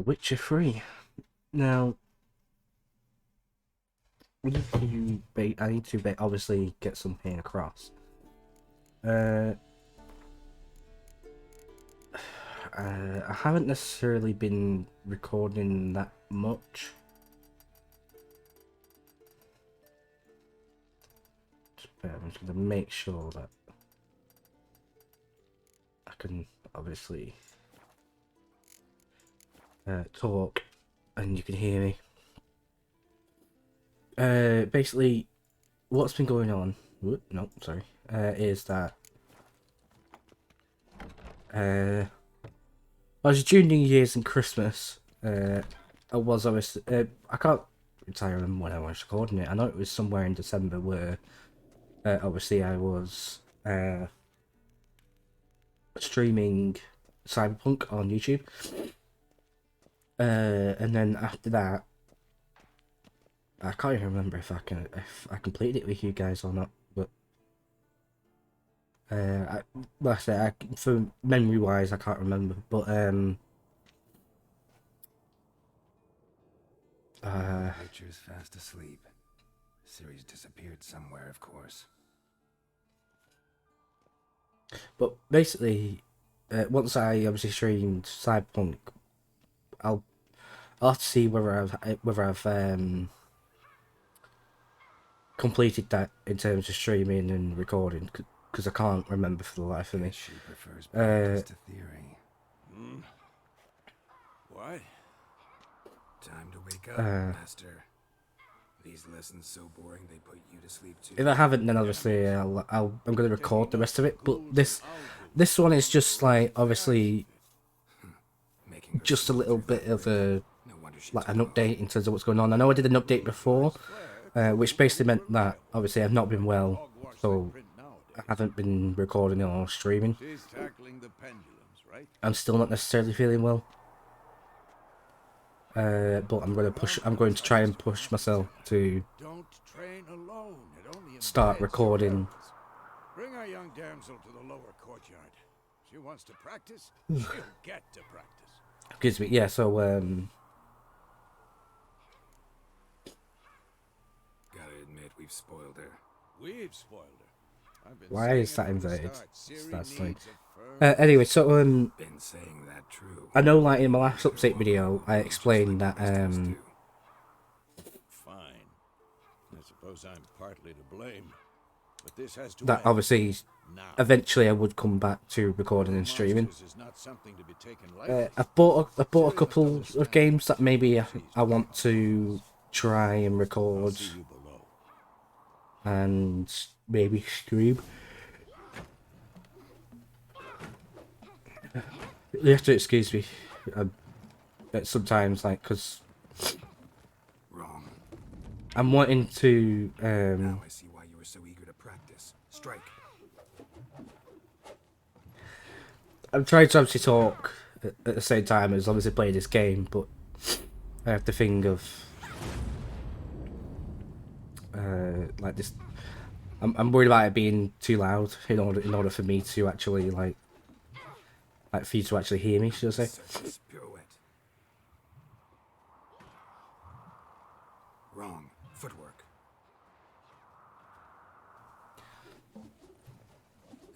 The Witcher 3. Now, I need to obviously get something across. Uh, I haven't necessarily been recording that much. I'm just going to make sure that I can obviously talk and you can hear me. Basically, what's been going on? No, sorry. Is that I was during New Year's and Christmas. I was obviously I can't entirely remember when I was recording it. I know it was somewhere in December where obviously I was streaming Cyberpunk on YouTube. And then after that, I can't even remember if I completed it with you guys or not. But like I said, for memory wise, I can't remember. But Witcher's fast asleep. Ciri's disappeared somewhere, of course. But basically, once I obviously streamed Cyberpunk, I'll have to see whether I've completed that in terms of streaming and recording, because I can't remember for the life of me. She prefers practice to theory. What? Time to wake up, Master. These lessons so boring they put you to sleep too. If I haven't, then obviously I'm going to record the rest of it. But this one is just like obviously just a little bit of a like an update in terms of what's going on. I know I did an update before, which basically meant that obviously I've not been well, so I haven't been recording or streaming. She's tackling the pendulums, right? I'm still not necessarily feeling well, but I'm going to try and push myself to Don't train alone. It only start imbibes your recording. powers. Bring our young damsel to the lower courtyard. She wants to practice. She'll get to practice. Excuse me. Yeah. So Gotta admit, we've spoiled her. We've spoiled her. I've been why saying is it that from the inverted? start. Ciri That's needs like. a firm Anyway, so Been saying that true. I know, like in my last update video, I explained that fine. I suppose I'm partly to blame. But this has to that end obviously now. eventually I would come back to recording and streaming. Monsters is not something to be taken lightly. I bought a couple of games that maybe I want to try and I'll record see you below. and maybe stream. You have to excuse me. Sometimes, like, because Wrong. I'm wanting to. Now I see why you were so eager to practice. Strike. I'm trying to obviously talk at the same time as obviously playing this game, but I have to think of like this. I'm worried about it being too loud in order for me to actually like for you to actually hear me, should I say? Surface pirouette. Wrong. Footwork.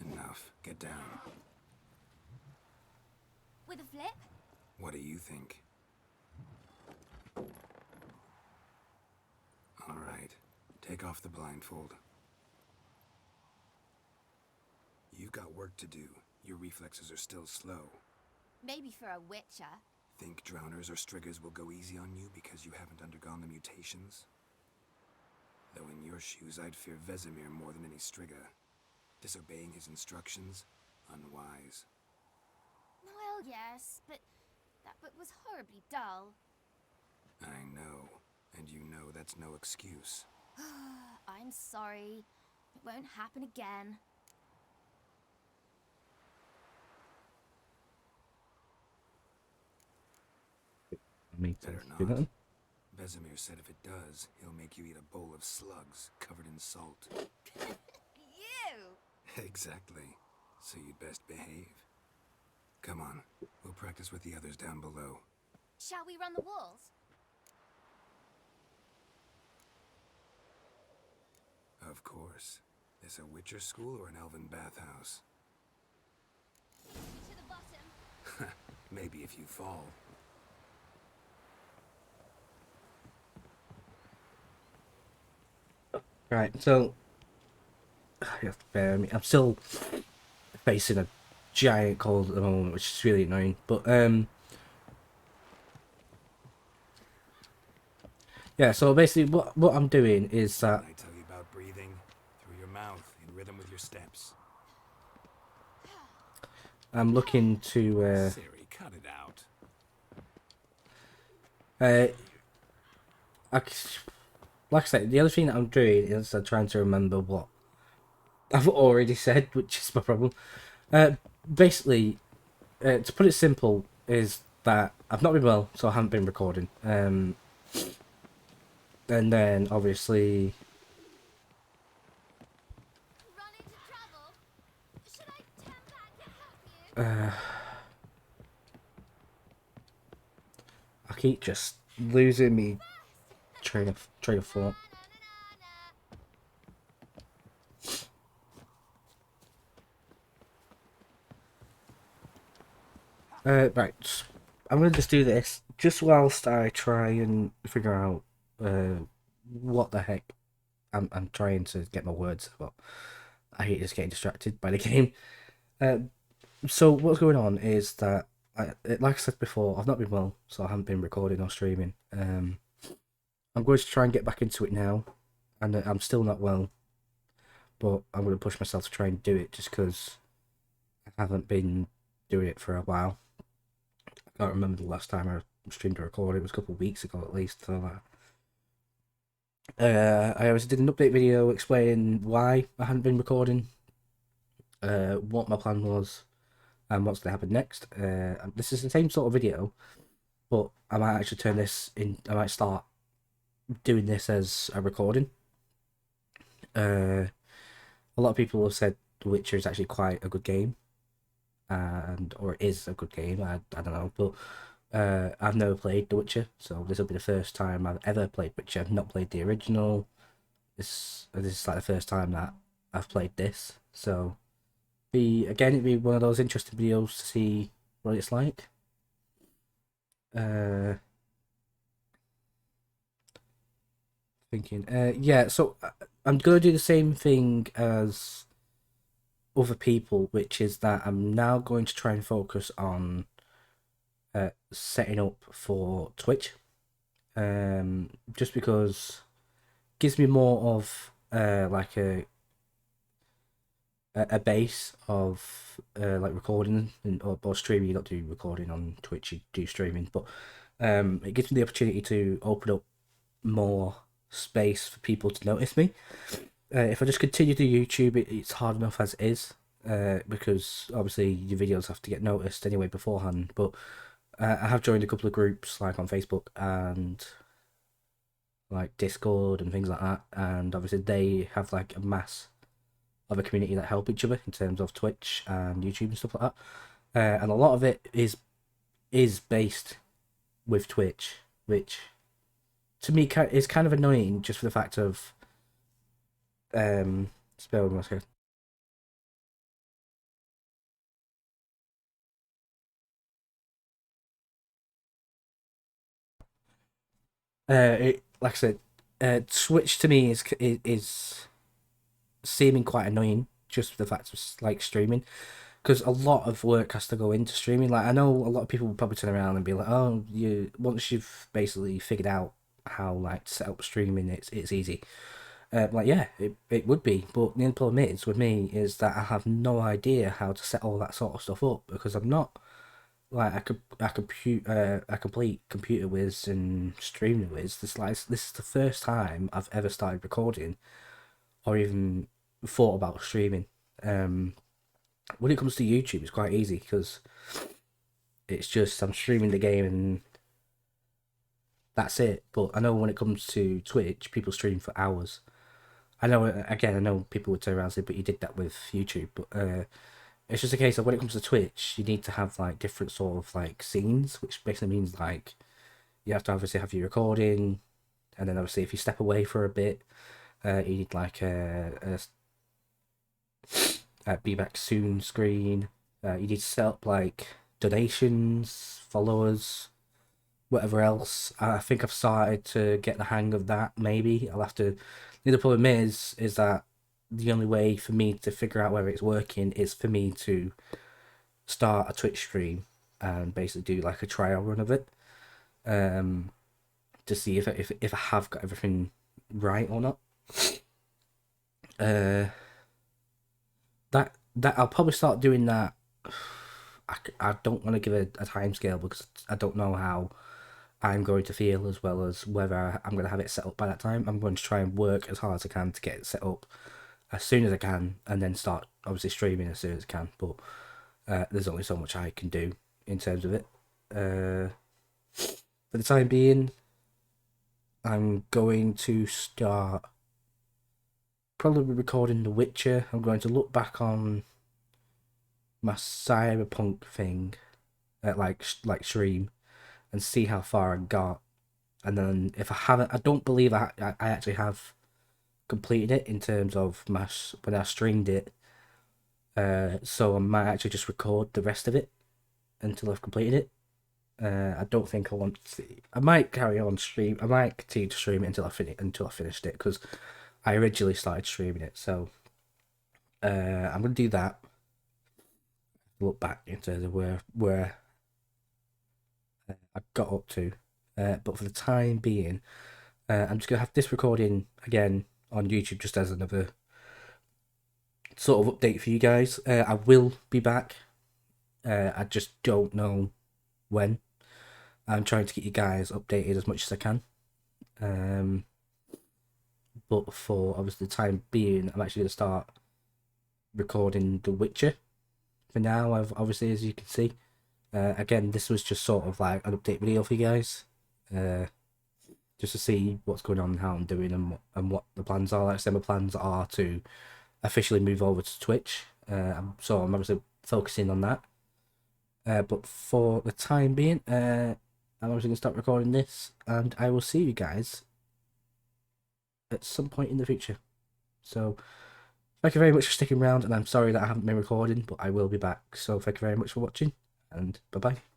Enough. Get down. With a flip? What do you think? All right. Take off the blindfold. You've got work to do. Your reflexes are still slow. Maybe for a witcher. Think drowners or striggers will go easy on you because you haven't undergone the mutations? Though in your shoes, I'd fear Vesemir more than any strigger. Disobeying his instructions? Unwise. Well, yes, but that book was horribly dull. I know. And you know that's no excuse. I'm sorry. It won't happen again. Me to Better do not. that. Vesemir said if it does, he'll make you eat a bowl of slugs covered in salt. You! Exactly. So you'd best behave. Come on, we'll practice with the others down below. Shall we run the walls? Of course. Is a Witcher school or an elven bathhouse? To the bottom. Maybe if you fall. Right, so you have to bear with me. I'm still facing a giant cold at the moment, which is really annoying. But yeah. So basically, what I'm doing is that Did I tell you about breathing through your mouth in rhythm with your steps? I'm looking to Siri, cut it out. like I said, the other thing that I'm doing is I'm trying to remember what I've already said, which is my problem. Basically, to put it simple, is that I've not been well, so I haven't been recording. And then obviously, Run into trouble? Should I turn back and help you? I keep just losing me train of thought. Right, I'm gonna just do this just whilst I try and figure out what the heck I'm trying to get my words about. I hate just getting distracted by the game. So what's going on is that like I said before, I've not been well, so I haven't been recording or streaming. I'm going to try and get back into it now, and I'm still not well, but I'm going to push myself to try and do it just because I haven't been doing it for a while. I can't remember the last time I streamed or recorded. It was a couple of weeks ago at least. So I always did an update video explaining why I hadn't been recording, what my plan was, and what's going to happen next. This is the same sort of video, but I might actually turn this in. I might start doing this as a recording. A lot of people have said The Witcher is actually quite a good game, or it is a good game. I don't know, but I've never played The Witcher, so this will be the first time I've ever played Witcher. I've not played the original. This is like the first time that I've played this, so it'd be one of those interesting videos to see what it's like. Thinking, yeah. So I'm gonna do the same thing as other people, which is that I'm now going to try and focus on setting up for Twitch. Just because it gives me more of like a base of like recording or streaming. You don't do recording on Twitch, you do streaming, but it gives me the opportunity to open up more space for people to notice me. If I just continue to YouTube, it's hard enough as it is, because obviously your videos have to get noticed anyway beforehand. But I have joined a couple of groups like on Facebook and like Discord and things like that, and obviously they have like a mass of a community that help each other in terms of Twitch and YouTube and stuff like that. And a lot of it is based with Twitch, which to me is kind of annoying just for the fact of spell with my screen. Like I said, Twitch to me is seeming quite annoying just for the fact of like streaming, because a lot of work has to go into streaming. Like I know a lot of people will probably turn around and be like, "Oh, once you've basically figured out how like to set up streaming, it's easy." Like yeah, it would be, but the problem is with me is that I have no idea how to set all that sort of stuff up because I'm not like a complete computer whiz and streaming whiz. This is the first time I've ever started recording or even thought about streaming. When it comes to YouTube, it's quite easy because it's just I'm streaming the game and that's it. But I know when it comes to Twitch, people stream for hours. I know people would turn around and say, but you did that with YouTube. But it's just a case of when it comes to Twitch, you need to have like different sort of like scenes, which basically means like you have to obviously have your recording, and then obviously if you step away for a bit, you need like a be back soon screen. You need to set up like donations, followers, whatever else. I think I've started to get the hang of that. Maybe I'll have to. The problem is that the only way for me to figure out whether it's working is for me to start a Twitch stream and basically do like a trial run of it, to see if I have got everything right or not. That I'll probably start doing that. I don't want to give a time scale because I don't know how I'm going to feel, as well as whether I'm going to have it set up by that time. I'm going to try and work as hard as I can to get it set up as soon as I can, and then start obviously streaming as soon as I can. But there's only so much I can do in terms of it. For the time being, I'm going to start probably recording The Witcher. I'm going to look back on my Cyberpunk thing, like stream, and see how far I got. And then if I haven't, I don't believe I actually have completed it in terms of when I streamed it. So I might actually just record the rest of it until I've completed it. I don't think I want to. I might carry on stream. I might continue to stream it until I finished it, because I originally started streaming it. So I'm gonna do that. Look back into where I got up to, but for the time being, I'm just gonna have this recording again on YouTube just as another sort of update for you guys. I will be back. I just don't know when. I'm trying to get you guys updated as much as I can. But for obviously the time being, I'm actually gonna start recording The Witcher. For now, obviously, as you can see, again, this was just sort of like an update video for you guys, just to see what's going on, how I'm doing, and what the plans are. Like I said, my plans are to officially move over to Twitch, so I'm obviously focusing on that. But for the time being, I'm obviously going to start recording this, and I will see you guys at some point in the future. So thank you very much for sticking around, and I'm sorry that I haven't been recording, but I will be back. So thank you very much for watching, and bye-bye.